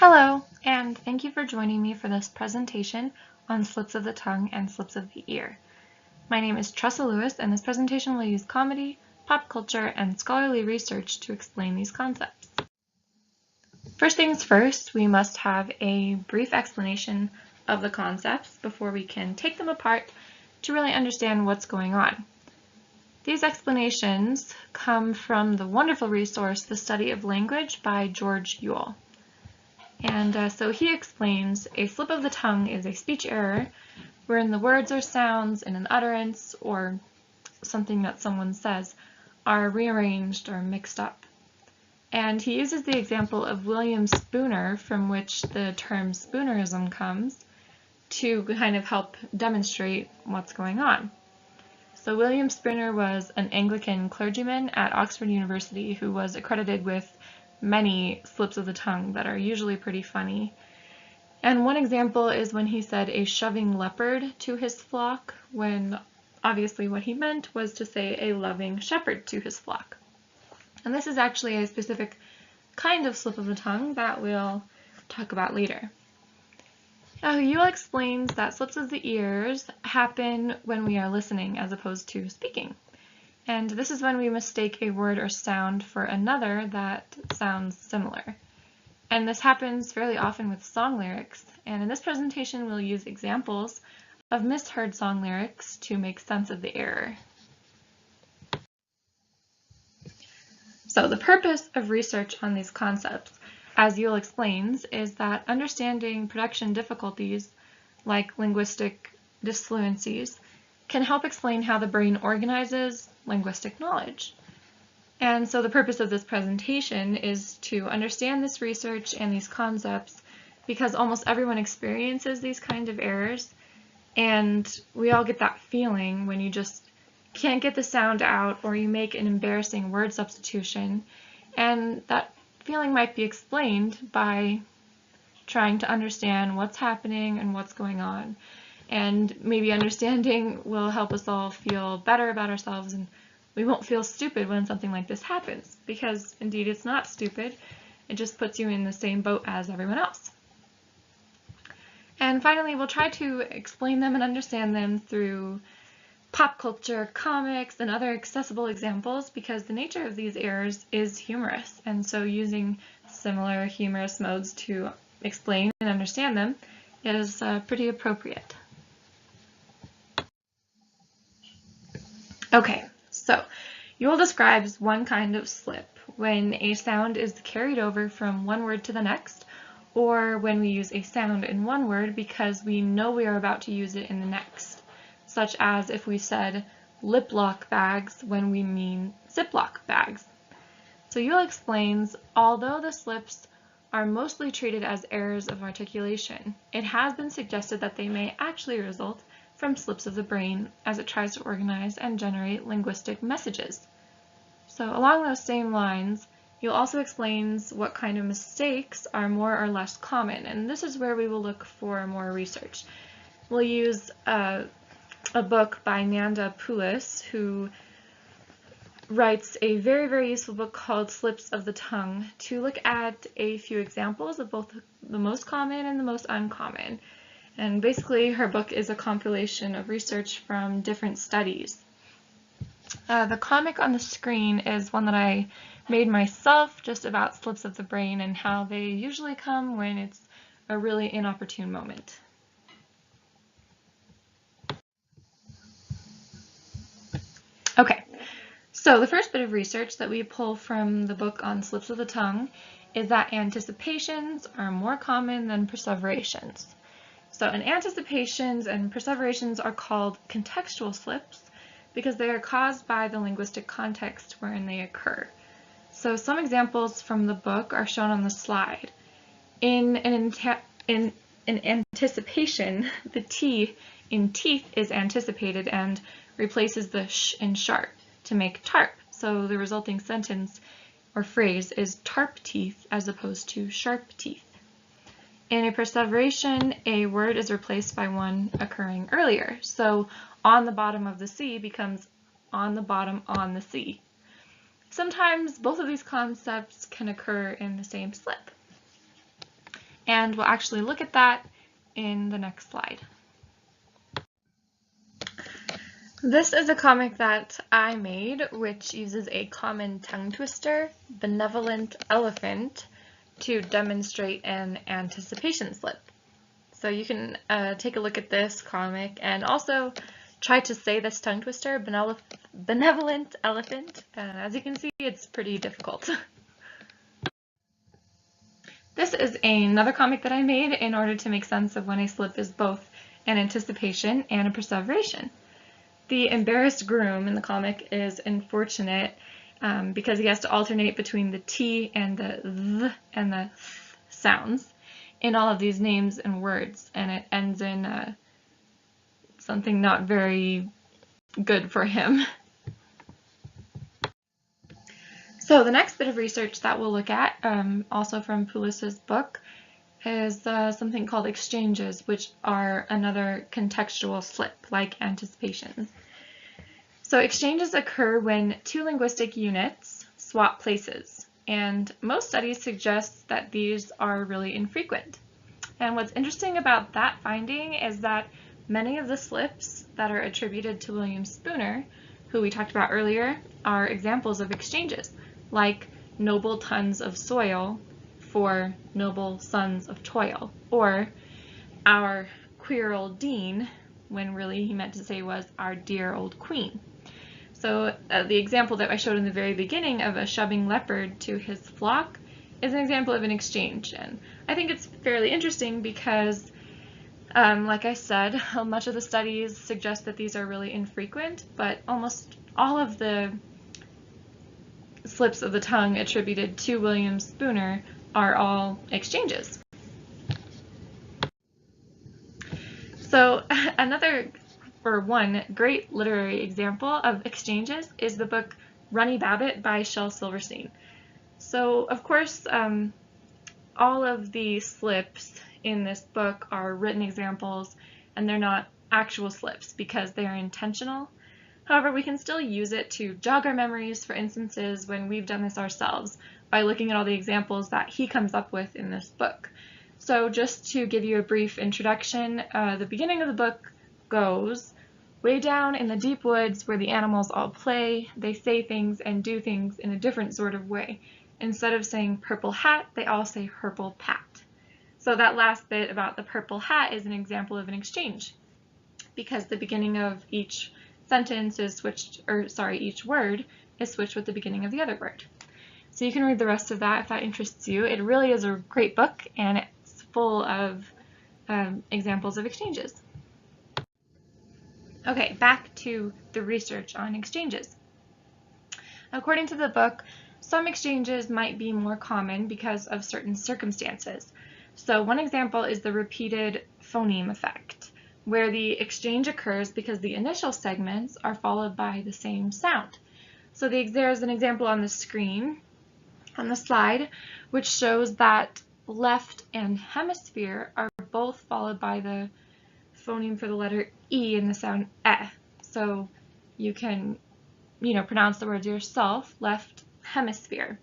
Hello, and thank you for joining me for this presentation on slips of the tongue and slips of the ear. My name is Tressa Lewis, and this presentation will use comedy, pop culture, and scholarly research to explain these concepts. First things first, we must have a brief explanation of the concepts before we can take them apart to really understand what's going on. These explanations come from the wonderful resource, The Study of Language by George Yule. And so he explains a slip of the tongue is a speech error wherein the words or sounds in an utterance or something that someone says are rearranged or mixed up. And he uses the example of William Spooner, from which the term Spoonerism comes, to kind of help demonstrate what's going on. So William Spooner was an Anglican clergyman at Oxford University who was accredited with many slips of the tongue that are usually pretty funny. And one example is when he said a shoving leopard to his flock, when obviously what he meant was to say a loving shepherd to his flock. And this is actually a specific kind of slip of the tongue that we'll talk about later. Now, Yule explains that slips of the ears happen when we are listening as opposed to speaking. And this is when we mistake a word or sound for another that sounds similar. And this happens fairly often with song lyrics. And in this presentation, we'll use examples of misheard song lyrics to make sense of the error. So the purpose of research on these concepts, as Yule explains, is that understanding production difficulties like linguistic disfluencies can help explain how the brain organizes linguistic knowledge. And so the purpose of this presentation is to understand this research and these concepts because almost everyone experiences these kind of errors, and we all get that feeling when you just can't get the sound out or you make an embarrassing word substitution, and that feeling might be explained by trying to understand what's happening and what's going on. And maybe understanding will help us all feel better about ourselves, and we won't feel stupid when something like this happens, because indeed it's not stupid. It just puts you in the same boat as everyone else. And finally, we'll try to explain them and understand them through pop culture, comics, and other accessible examples, because the nature of these errors is humorous, and so using similar humorous modes to explain and understand them is pretty appropriate. Okay, so Yule describes one kind of slip when a sound is carried over from one word to the next, or when we use a sound in one word because we know we are about to use it in the next, such as if we said lip lock bags when we mean Ziploc bags. So Yule explains, although the slips are mostly treated as errors of articulation, it has been suggested that they may actually result from slips of the brain as it tries to organize and generate linguistic messages. So along those same lines, Yule also explains what kind of mistakes are more or less common, and this is where we will look for more research. We'll use a book by Nanda Poulos, who writes a very, very useful book called Slips of the Tongue, to look at a few examples of both the most common and the most uncommon. And basically, her book is a compilation of research from different studies. The comic on the screen is one that I made myself, just about slips of the brain and how they usually come when it's a really inopportune moment. Okay, so the first bit of research that we pull from the book on slips of the tongue is that anticipations are more common than perseverations. So anticipations and perseverations are called contextual slips because they are caused by the linguistic context wherein they occur. So some examples from the book are shown on the slide. In anticipation, the T in teeth is anticipated and replaces the sh in sharp to make tarp. So the resulting sentence or phrase is tarp teeth as opposed to sharp teeth. In a perseveration, a word is replaced by one occurring earlier. So on the bottom of the sea becomes on the bottom on the sea. Sometimes both of these concepts can occur in the same slip. And we'll actually look at that in the next slide. This is a comic that I made, which uses a common tongue twister, benevolent elephant, to demonstrate an anticipation slip. So you can take a look at this comic and also try to say this tongue twister, benevolent elephant. As you can see, it's pretty difficult. This is another comic that I made in order to make sense of when a slip is both an anticipation and a perseveration. The embarrassed groom in the comic is unfortunate because he has to alternate between the T and the th and the th sounds in all of these names and words, and it ends in something not very good for him. So the next bit of research that we'll look at, also from Poulis's book, is something called exchanges, which are another contextual slip, like anticipations. So exchanges occur when two linguistic units swap places, and most studies suggest that these are really infrequent. And what's interesting about that finding is that many of the slips that are attributed to William Spooner, who we talked about earlier, are examples of exchanges, like noble tons of soil for noble sons of toil, or our queer old dean, when really he meant to say was our dear old queen. So the example that I showed in the very beginning of a shoving leopard to his flock is an example of an exchange, and I think it's fairly interesting because like I said, much of the studies suggest that these are really infrequent, but almost all of the slips of the tongue attributed to William Spooner are all exchanges. So one great literary example of exchanges is the book Runny Babbitt by Shel Silverstein. So of course, all of the slips in this book are written examples, and they're not actual slips because they are intentional. However, we can still use it to jog our memories for instances when we've done this ourselves by looking at all the examples that he comes up with in this book. So just to give you a brief introduction, the beginning of the book goes, way down in the deep woods where the animals all play, they say things and do things in a different sort of way. Instead of saying purple hat, they all say herple pat. So that last bit about the purple hat is an example of an exchange, because the beginning of each sentence is switched, or sorry, each word is switched with the beginning of the other word. So you can read the rest of that if that interests you. It really is a great book, and it's full of examples of exchanges. Okay, back to the research on exchanges. According to the book, some exchanges might be more common because of certain circumstances. So one example is the repeated phoneme effect, where the exchange occurs because the initial segments are followed by the same sound. So there's an example on the screen, on the slide, which shows that left and hemisphere are both followed by the phoneme for the letter E in the sound eh. So you can, pronounce the words yourself, left hemisphere.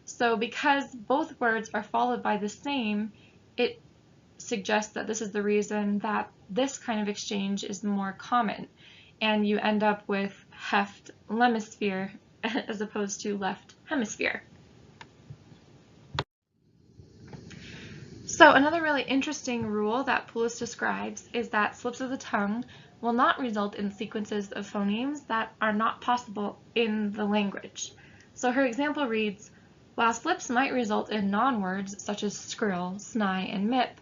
So because both words are followed by the same, it suggests that this is the reason that this kind of exchange is more common, and you end up with heft lemisphere as opposed to left hemisphere. So another really interesting rule that Poulis describes is that slips of the tongue will not result in sequences of phonemes that are not possible in the language. So her example reads, while slips might result in non-words such as skrill, sny, and mip,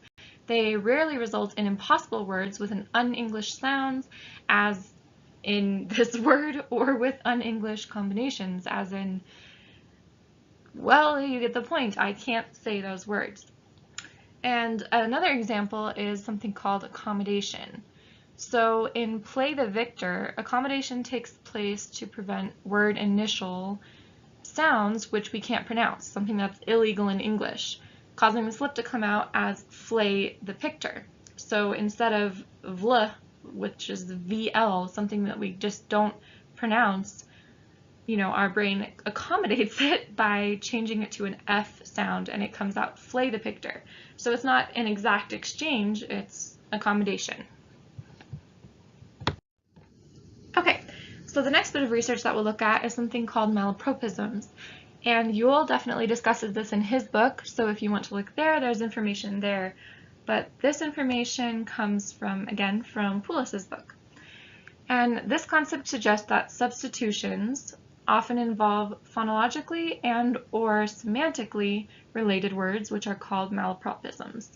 they rarely result in impossible words with an un-English sounds, as in this word, or with un-English combinations, as in, well, you get the point, I can't say those words. And another example is something called accommodation. So in Play the Victor, accommodation takes place to prevent word initial sounds which we can't pronounce, something that's illegal in English, causing the slip to come out as flay the pictor. So instead of vl, which is VL, something that we just don't pronounce, our brain accommodates it by changing it to an F sound, and it comes out flay the pictor. So it's not an exact exchange, it's accommodation. Okay, so the next bit of research that we'll look at is something called malapropisms. And Yuval definitely discusses this in his book, so if you want to look there, there's information there. But this information comes from, again, from Poulos' book. And this concept suggests that substitutions often involve phonologically and or semantically related words, which are called malapropisms.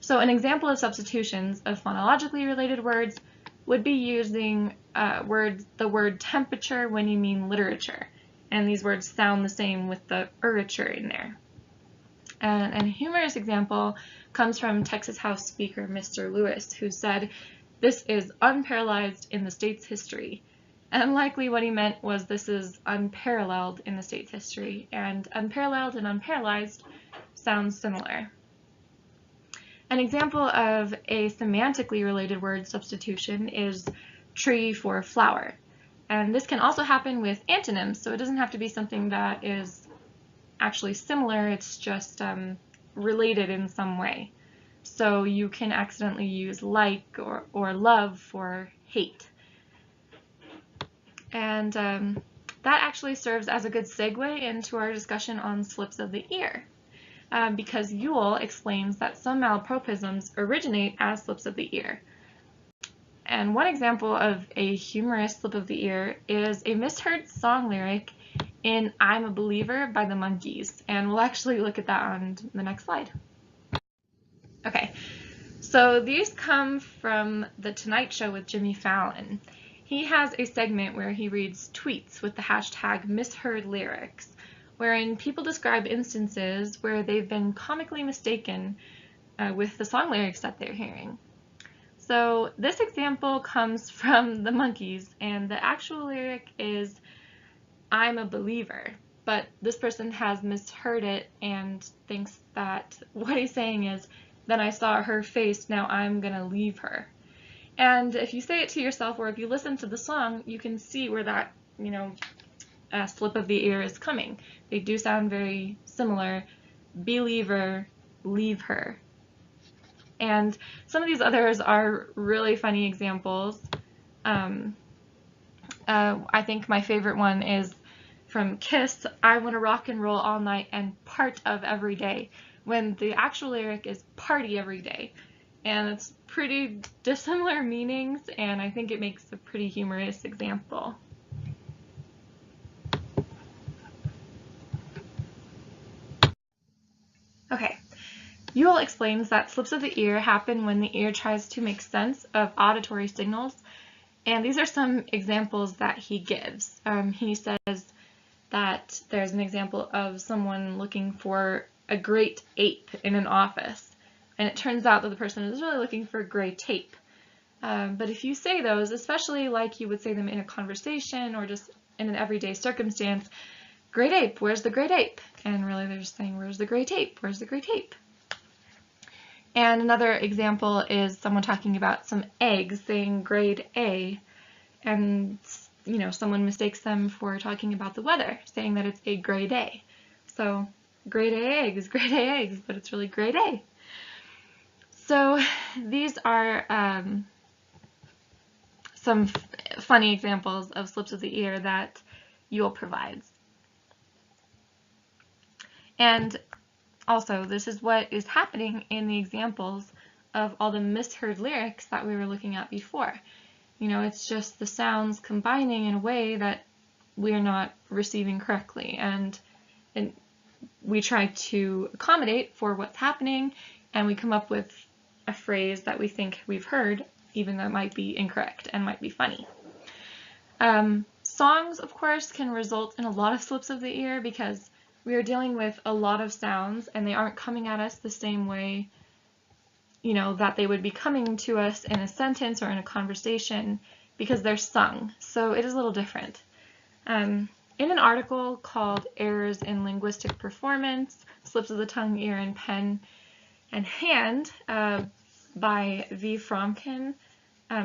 So an example of substitutions of phonologically related words would be using the word temperature when you mean literature. And these words sound the same with the "urature" in there. And a humorous example comes from Texas House Speaker Mr. Lewis, who said, "This is unparalleled in the state's history." And likely what he meant was this is unparalleled in the state's history, and unparalleled and unparallelized sounds similar. An example of a semantically related word substitution is tree for flower. And this can also happen with antonyms, so it doesn't have to be something that is actually similar, it's just related in some way. So you can accidentally use like or love for hate. And that actually serves as a good segue into our discussion on slips of the ear, because Yuval explains that some malapropisms originate as slips of the ear. And one example of a humorous slip of the ear is a misheard song lyric in "I'm a Believer" by the Monkees, and we'll actually look at that on the next slide. Okay, so these come from The Tonight Show with Jimmy Fallon. He has a segment where he reads tweets with the hashtag misheard lyrics, wherein people describe instances where they've been comically mistaken with the song lyrics that they're hearing. So this example comes from the Monkees, and the actual lyric is "I'm a believer," but this person has misheard it and thinks that what he's saying is, "Then I saw her face, now I'm gonna leave her." And if you say it to yourself, or if you listen to the song, you can see where that, slip of the ear is coming. They do sound very similar. Believer, leave her. And some of these others are really funny examples. I think my favorite one is from Kiss, "I want to rock and roll all night and part of every day," when the actual lyric is "party every day." And it's pretty dissimilar meanings, and I think it makes a pretty humorous example. Okay, Yuval explains that slips of the ear happen when the ear tries to make sense of auditory signals, and these are some examples that he gives. He says that there's an example of someone looking for a great ape in an office, and it turns out that the person is really looking for gray tape. But if you say those, especially like you would say them in a conversation or just in an everyday circumstance, "Great ape, where's the great ape?" And really they're just saying, "Where's the gray tape? Where's the gray tape?" And another example is someone talking about some eggs, saying "grade A," and someone mistakes them for talking about the weather, saying that it's a gray day. So grade A eggs, but it's really grade A. So these are some funny examples of slips of the ear that Yuval provides. And also, this is what is happening in the examples of all the misheard lyrics that we were looking at before. It's just the sounds combining in a way that we're not receiving correctly, and we try to accommodate for what's happening, and we come up with a phrase that we think we've heard, even though it might be incorrect and might be funny. Songs, of course, can result in a lot of slips of the ear because we are dealing with a lot of sounds, and they aren't coming at us the same way that they would be coming to us in a sentence or in a conversation, because they're sung. So it is a little different. In an article called "Errors in Linguistic Performance, Slips of the Tongue, Ear, and Pen and Hand" by V. Fromkin,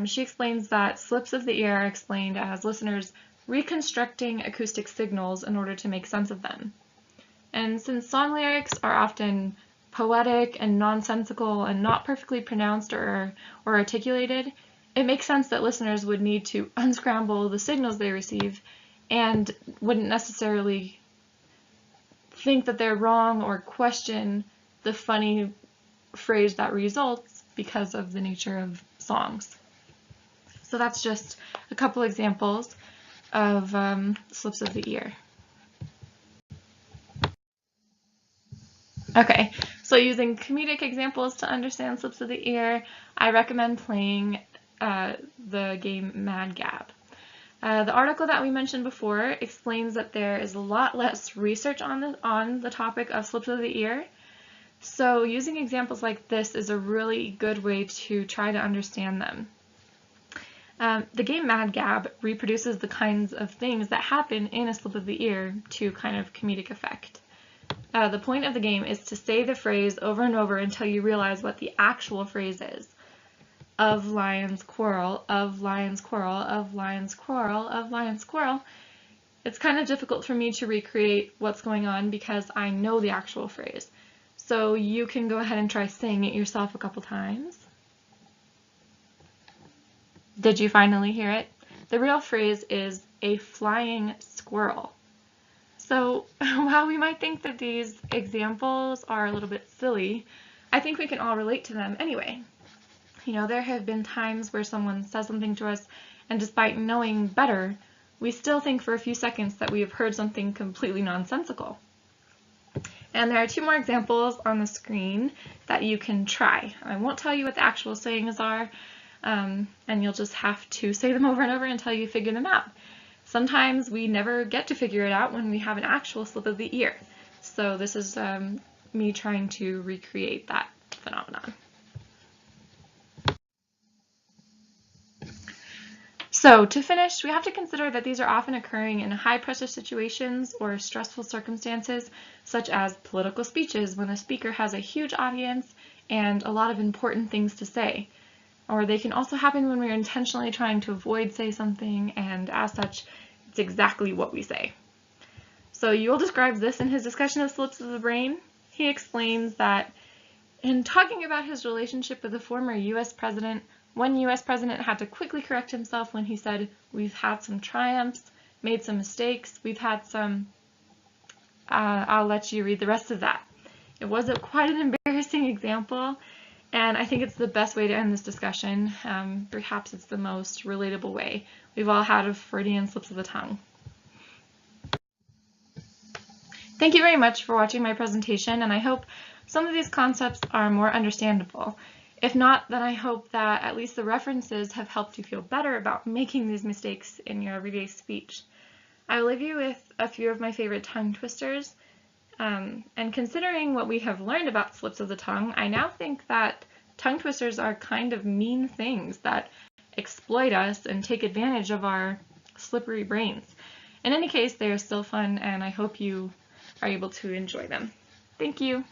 she explains that slips of the ear are explained as listeners reconstructing acoustic signals in order to make sense of them. And since song lyrics are often poetic and nonsensical and not perfectly pronounced or articulated, it makes sense that listeners would need to unscramble the signals they receive and wouldn't necessarily think that they're wrong or question the funny phrase that results because of the nature of songs. So that's just a couple examples of slips of the ear. Okay, so using comedic examples to understand slips of the ear, I recommend playing the game Mad Gab. The article that we mentioned before explains that there is a lot less research on the topic of slips of the ear. So using examples like this is a really good way to try to understand them. The game Mad Gab reproduces the kinds of things that happen in a slip of the ear to kind of comedic effect. The point of the game is to say the phrase over and over until you realize what the actual phrase is. Of lions quarrel, of lions quarrel, of lions quarrel, of lions quarrel. It's kind of difficult for me to recreate what's going on because I know the actual phrase. So you can go ahead and try saying it yourself a couple times. Did you finally hear it? The real phrase is a flying squirrel. So while we might think that these examples are a little bit silly, I think we can all relate to them anyway. You know, there have been times where someone says something to us, and despite knowing better, we still think for a few seconds that we have heard something completely nonsensical. And there are two more examples on the screen that you can try. I won't tell you what the actual sayings are, and you'll just have to say them over and over until you figure them out. Sometimes we never get to figure it out when we have an actual slip of the ear. So this is me trying to recreate that phenomenon. So to finish, we have to consider that these are often occurring in high-pressure situations or stressful circumstances, such as political speeches when a speaker has a huge audience and a lot of important things to say. Or they can also happen when we're intentionally trying to avoid saying something, and as such, it's exactly what we say. So Yuval describes this in his discussion of slips of the brain. He explains that in talking about his relationship with a former U.S. president, one U.S. president had to quickly correct himself when he said, "We've had some triumphs, made some mistakes, we've had some..." I'll let you read the rest of that. It was quite an embarrassing example, and I think it's the best way to end this discussion. Perhaps it's the most relatable way. We've all had a Freudian slips of the tongue. Thank you very much for watching my presentation, and I hope some of these concepts are more understandable. If not, then I hope that at least the references have helped you feel better about making these mistakes in your everyday speech. I will leave you with a few of my favorite tongue twisters. And considering what we have learned about slips of the tongue, I now think that tongue twisters are kind of mean things that exploit us and take advantage of our slippery brains. In any case, they are still fun, and I hope you are able to enjoy them. Thank you.